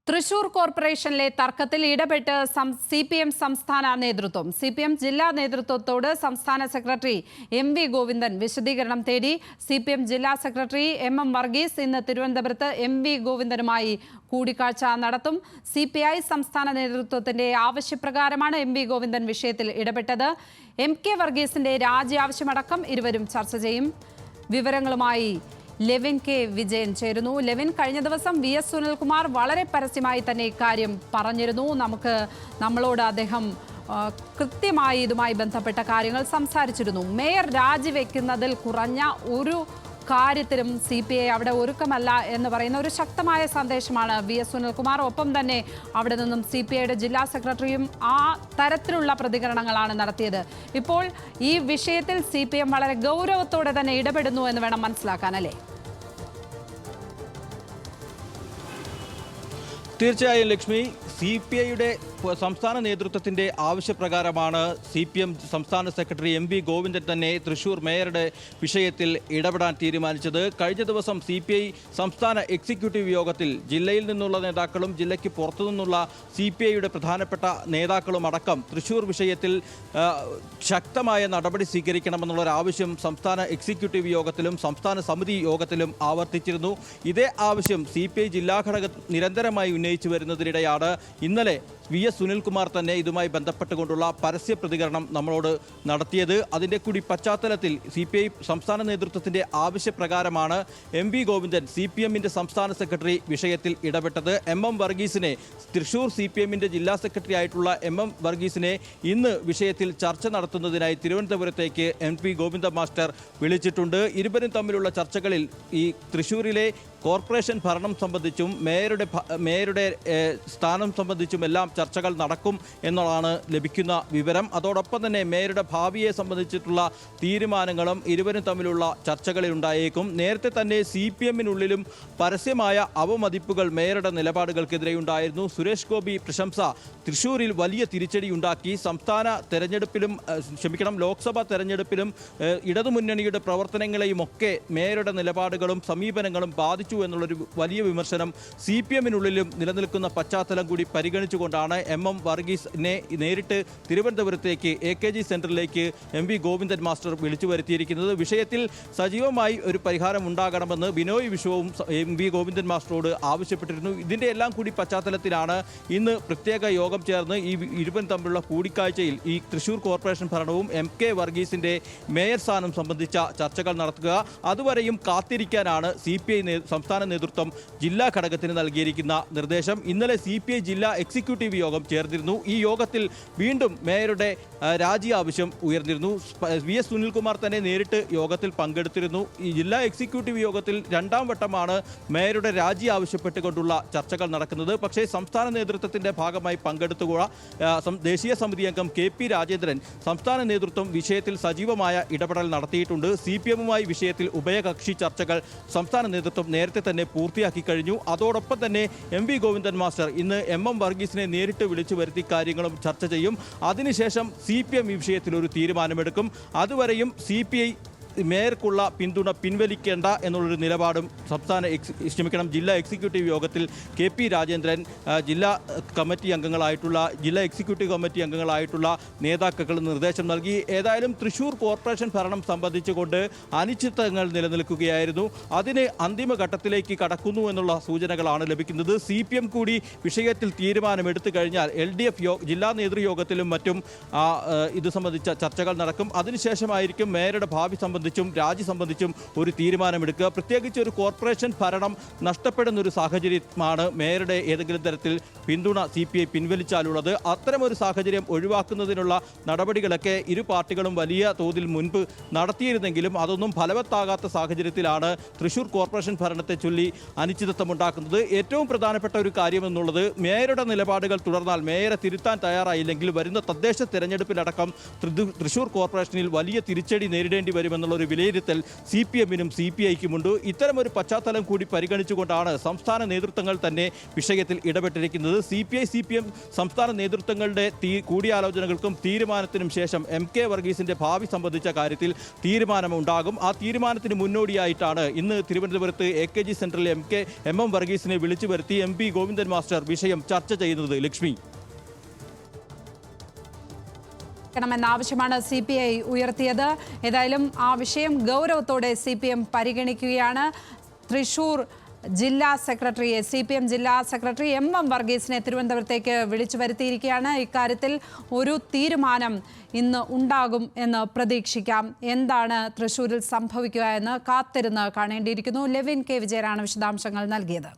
തൃശൂർ കോർപ്പറേഷനിലെ തർക്കത്തിൽ ഇടപെട്ട് CPM സംസ്ഥാന നേതൃത്വം. CPM ജില്ലാ നേതൃത്വത്തോട് സംസ്ഥാന സെക്രട്ടറി MV ഗോവിന്ദൻ വിശദീകരണം തേടി. CPM ജില്ലാ സെക്രട്ടറി MM വർഗീസ് ഇന്ന് തിരുവനന്തപുരത്ത് MV ഗോവിന്ദനുമായി കൂടിക്കാഴ്ച നടത്തും. CPI സംസ്ഥാന നേതൃത്വത്തിന്റെ ആവശ്യപ്രകാരമാണ് MV ഗോവിന്ദൻ വിഷയത്തിൽ ഇടപെട്ടത്. MK വർഗീസിന്റെ രാജി ആവശ്യമടക്കം ഇരുവരും ചർച്ച ചെയ്യും. വിവരങ്ങളുമായി ലെവിൻ കെ വിജയൻ ചേരുന്നു. ലെവിൻ, കഴിഞ്ഞ ദിവസം VS സുനിൽകുമാർ വളരെ പരസ്യമായി തന്നെ ഇക്കാര്യം പറഞ്ഞിരുന്നു. നമ്മളോട് അദ്ദേഹം കൃത്യമായി ഇതുമായി ബന്ധപ്പെട്ട കാര്യങ്ങൾ സംസാരിച്ചിരുന്നു. മേയർ രാജിവെക്കുന്നതിൽ കുറഞ്ഞ ഒരു കാര്യത്തിലും CPI അവിടെ ഒരുക്കമല്ല എന്ന് പറയുന്ന ഒരു ശക്തമായ സന്ദേശമാണ് VS സുനിൽകുമാർ. ഒപ്പം തന്നെ അവിടെ നിന്നും CPIയുടെ ജില്ലാ സെക്രട്ടറിയും ആ തരത്തിലുള്ള പ്രതികരണങ്ങളാണ് നടത്തിയത്. ഇപ്പോൾ ഈ വിഷയത്തിൽ CPM വളരെ ഗൗരവത്തോടെ തന്നെ ഇടപെടുന്നു എന്ന് വേണം മനസ്സിലാക്കാൻ, അല്ലേ? തീർച്ചയായും ലക്ഷ്മി, CPIയുടെ സംസ്ഥാന നേതൃത്വത്തിൻ്റെ ആവശ്യപ്രകാരമാണ് CPM സംസ്ഥാന സെക്രട്ടറി MV ഗോവിന്ദൻ തന്നെ തൃശൂർ മേയറുടെ വിഷയത്തിൽ ഇടപെടാൻ തീരുമാനിച്ചത്. കഴിഞ്ഞ ദിവസം CPI സംസ്ഥാന എക്സിക്യൂട്ടീവ് യോഗത്തിൽ ജില്ലയിൽ നിന്നുള്ള നേതാക്കളും ജില്ലയ്ക്ക് പുറത്തുനിന്നുള്ള CPIയുടെ പ്രധാനപ്പെട്ട നേതാക്കളും അടക്കം തൃശൂർ വിഷയത്തിൽ ശക്തമായ നടപടി സ്വീകരിക്കണമെന്നുള്ളൊരാവശ്യം സംസ്ഥാന എക്സിക്യൂട്ടീവ് യോഗത്തിലും സംസ്ഥാന സമിതി യോഗത്തിലും ആവർത്തിച്ചിരുന്നു. ഇതേ ആവശ്യം CPI ജില്ലാ ഘടകം നിരന്തരമായി ഉന്നയിച്ചു വരുന്നതിനിടെയാണ് ഇന്നലെ VS സുനിൽകുമാർ തന്നെ ഇതുമായി ബന്ധപ്പെട്ടുകൊണ്ടുള്ള പരസ്യ പ്രതികരണം നമ്മളോട് നടത്തിയത്. അതിൻ്റെ കൂടി പശ്ചാത്തലത്തിൽ CPI സംസ്ഥാന നേതൃത്വത്തിൻ്റെ ആവശ്യപ്രകാരമാണ് MV ഗോവിന്ദൻ CPMൻ്റെ സംസ്ഥാന സെക്രട്ടറി വിഷയത്തിൽ ഇടപെട്ടത്. MM വർഗീസിനെ, തൃശൂർ CPMൻ്റെ ജില്ലാ സെക്രട്ടറി ആയിട്ടുള്ള MM വർഗീസിനെ ഇന്ന് വിഷയത്തിൽ ചർച്ച നടത്തുന്നതിനായി തിരുവനന്തപുരത്തേക്ക് MV ഗോവിന്ദൻ മാസ്റ്റർ വിളിച്ചിട്ടുണ്ട്. ഇരുവരും തമ്മിലുള്ള ചർച്ചകളിൽ ഈ തൃശൂരിലെ കോർപ്പറേഷൻ ഭരണം സംബന്ധിച്ചും മേയറുടെ സ്ഥാനം സംബന്ധിച്ചുമെല്ലാം ചർച്ചകൾ നടക്കും എന്നുള്ളതാണ് ലഭിക്കുന്ന വിവരം. അതോടൊപ്പം തന്നെ മേയറുടെ ഭാവിയെ സംബന്ധിച്ചിട്ടുള്ള തീരുമാനങ്ങളും ഇരുവരും തമ്മിലുള്ള ചർച്ചകളിൽ ഉണ്ടായേക്കും. നേരത്തെ തന്നെ CPMനുള്ളിലും പരസ്യമായ അവമതിപ്പുകൾ മേയറുടെ നിലപാടുകൾക്കെതിരെ ഉണ്ടായിരുന്നു. സുരേഷ് ഗോപി പ്രശംസ തൃശൂരിൽ വലിയ തിരിച്ചടിയുണ്ടാക്കി. ലോക്സഭാ തെരഞ്ഞെടുപ്പിലും ഇടതുമുന്നണിയുടെ പ്രവർത്തനങ്ങളെയുമൊക്കെ മേയറുടെ നിലപാടുകളും സമീപനങ്ങളും ബാധിച്ചു എന്നുള്ളൊരു വലിയ വിമർശനം CPMനുള്ളിലും നിലനിൽക്കുന്ന പശ്ചാത്തലം കൂടി പരിഗണിച്ചുകൊണ്ടാണ് MM വർഗീസിനെ നേരിട്ട് തിരുവനന്തപുരത്തേക്ക് AKG സെന്ററിലേക്ക് MV ഗോവിന്ദൻ മാസ്റ്റർ വിളിച്ചു വരുത്തിയിരിക്കുന്നത്. വിഷയത്തിൽ സജീവമായി ഒരു പരിഹാരം ഉണ്ടാകണമെന്ന് ബിനോയ് വിശ്വവും MV ഗോവിന്ദൻ മാസ്റ്ററോട് ആവശ്യപ്പെട്ടിരുന്നു. ഇതിൻ്റെ എല്ലാം കൂടി പശ്ചാത്തലത്തിലാണ് ഇന്ന് പ്രത്യേക യോഗം ചേർന്ന് ഈ ഇരുവരും തമ്മിലുള്ള കൂടിക്കാഴ്ചയിൽ ഈ തൃശൂർ കോർപ്പറേഷൻ ഭരണവും MK വർഗീസിൻ്റെ മേയർ സ്ഥാനം സംബന്ധിച്ച ചർച്ചകൾ നടത്തുക. അതുവരെയും കാത്തിരിക്കാനാണ് CPI സംസ്ഥാന നേതൃത്വം ജില്ലാ ഘടകത്തിന് നൽകിയിരിക്കുന്ന നിർദ്ദേശം. ഇന്നലെ CPI ജില്ലാ എക്സിക്യൂട്ടീവ് യോഗം ചേർന്നിരുന്നു. ഈ യോഗത്തിൽ വീണ്ടും മേയറുടെ രാജി ആവശ്യം ഉയർന്നിരുന്നു. VS സുനിൽകുമാർ തന്നെ നേരിട്ട് യോഗത്തിൽ പങ്കെടുത്തിരുന്നു. ഈ ജില്ലാ എക്സിക്യൂട്ടീവ് യോഗത്തിൽ രണ്ടാം വട്ടമാണ് മേയറുടെ രാജി ആവശ്യപ്പെട്ടുകൊണ്ടുള്ള ചർച്ചകൾ നടക്കുന്നത്. പക്ഷേ സംസ്ഥാന നേതൃത്വത്തിൻ്റെ ഭാഗമായി പങ്കെടുത്തുകൂടാ ദേശീയ സമിതി അംഗം KP രാജേന്ദ്രൻ സംസ്ഥാന നേതൃത്വം വിഷയത്തിൽ സജീവമായ ഇടപെടൽ നടത്തിയിട്ടുണ്ട്. CPMുമായി വിഷയത്തിൽ ഉഭയകക്ഷി ചർച്ചകൾ സംസ്ഥാന നേതൃത്വം നേരത്തെ തന്നെ പൂർത്തിയാക്കി കഴിഞ്ഞു. അതോടൊപ്പം തന്നെ MV ഗോവിന്ദൻ മാസ്റ്റർ ഇന്ന് MM വർഗീസിനെ നേരിട്ട് വിളിച്ചു വരുത്തി കാര്യങ്ങളും ചർച്ച ചെയ്യും. അതിനുശേഷം CPM ഈ വിഷയത്തിൽ ഒരു തീരുമാനമെടുക്കും. അതുവരെയും CPI മേയർക്കുള്ള പിന്തുണ പിൻവലിക്കേണ്ട എന്നുള്ളൊരു നിലപാടും ജില്ലാ എക്സിക്യൂട്ടീവ് യോഗത്തിൽ KP രാജേന്ദ്രൻ ജില്ലാ എക്സിക്യൂട്ടീവ് കമ്മിറ്റി അംഗങ്ങളായിട്ടുള്ള നേതാക്കൾക്ക് നിർദ്ദേശം നൽകി. ഏതായാലും തൃശൂർ കോർപ്പറേഷൻ ഭരണം സംബന്ധിച്ചുകൊണ്ട് അനിശ്ചിതത്വങ്ങൾ നിലനിൽക്കുകയായിരുന്നു. അതിന് അന്തിമഘട്ടത്തിലേക്ക് കടക്കുന്നു എന്നുള്ള സൂചനകളാണ് ലഭിക്കുന്നത്. CPM കൂടി വിഷയത്തിൽ തീരുമാനമെടുത്തു കഴിഞ്ഞാൽ LDF ജില്ലാ നേതൃയോഗത്തിലും മറ്റും ഇത് സംബന്ധിച്ച ചർച്ചകൾ നടക്കും. അതിനുശേഷമായിരിക്കും മേയറുടെ ഭാവി രാജി സംബന്ധിച്ചും ഒരു തീരുമാനമെടുക്കുക. പ്രത്യേകിച്ച് ഒരു കോർപ്പറേഷൻ ഭരണം നഷ്ടപ്പെടുന്ന ഒരു സാഹചര്യമാണ് മേയറുടെ ഏതെങ്കിലും തരത്തിൽ പിന്തുണ CPI പിൻവലിച്ചാലുള്ളത്. അത്തരമൊരു സാഹചര്യം ഒഴിവാക്കുന്നതിനുള്ള നടപടികളൊക്കെ ഇരു പാർട്ടികളും വലിയ തോതിൽ മുൻപ് നടത്തിയിരുന്നെങ്കിലും അതൊന്നും ഫലവത്താകാത്ത സാഹചര്യത്തിലാണ് തൃശൂർ കോർപ്പറേഷൻ ഭരണത്തെ ചൊല്ലി അനിശ്ചിതത്വമുണ്ടാക്കുന്നത്. ഏറ്റവും പ്രധാനപ്പെട്ട ഒരു കാര്യമെന്നുള്ളത് മേയറുടെ നിലപാടുകൾ തുടർന്നാൽ മേയറെ തിരുത്താൻ തയ്യാറായില്ലെങ്കിൽ വരുന്ന തദ്ദേശ തെരഞ്ഞെടുപ്പിലടക്കം തൃശൂർ കോർപ്പറേഷനിൽ വലിയ തിരിച്ചടി നേരിടേണ്ടി വരുമെന്നുള്ള ഒരു വിലയിരുത്തൽ CPM-നും CPI-ക്കുമുണ്ട്. ഇത്തരമൊരു പശ്ചാത്തലം കൂടി പരിഗണിച്ചുകൊണ്ടാണ് സംസ്ഥാന നേതൃത്വങ്ങൾ തന്നെ വിഷയത്തിൽ ഇടപെട്ടിരിക്കുന്നത്. CPI-CPM സംസ്ഥാന നേതൃത്വങ്ങളുടെ കൂടിയാലോചനകൾക്കും തീരുമാനത്തിനും ശേഷം MK വർഗീസിന്റെ ഭാവി സംബന്ധിച്ച കാര്യത്തിൽ തീരുമാനമുണ്ടാകും. ആ തീരുമാനത്തിന് മുന്നോടിയായിട്ടാണ് ഇന്ന് തിരുവനന്തപുരത്ത് AKG സെന്ററിൽ MM വർഗീസിനെ വിളിച്ചു വരുത്തി MP ഗോവിന്ദൻ മാസ്റ്റർ വിഷയം ചർച്ച ചെയ്യുന്നത്. ലക്ഷ്മി, എന്ന ആവശ്യമാണ് CPI ഉയർത്തിയത്. ഏതായാലും ആ വിഷയം ഗൗരവത്തോടെ CPM പരിഗണിക്കുകയാണ്. തൃശൂർ ജില്ലാ സെക്രട്ടറിയെ CPM ജില്ലാ സെക്രട്ടറി MM വർഗീസിനെ തിരുവനന്തപുരത്തേക്ക് വിളിച്ചു വരുത്തിയിരിക്കുകയാണ്. ഇക്കാര്യത്തിൽ ഒരു തീരുമാനം ഇന്ന് ഉണ്ടാകും എന്ന് പ്രതീക്ഷിക്കാം. എന്താണ് തൃശൂരിൽ സംഭവിക്കുക എന്ന് കാത്തിരുന്ന് കാണേണ്ടിയിരിക്കുന്നു. Levin K. വിജയനാണ് വിശദാംശങ്ങൾ നൽകിയത്.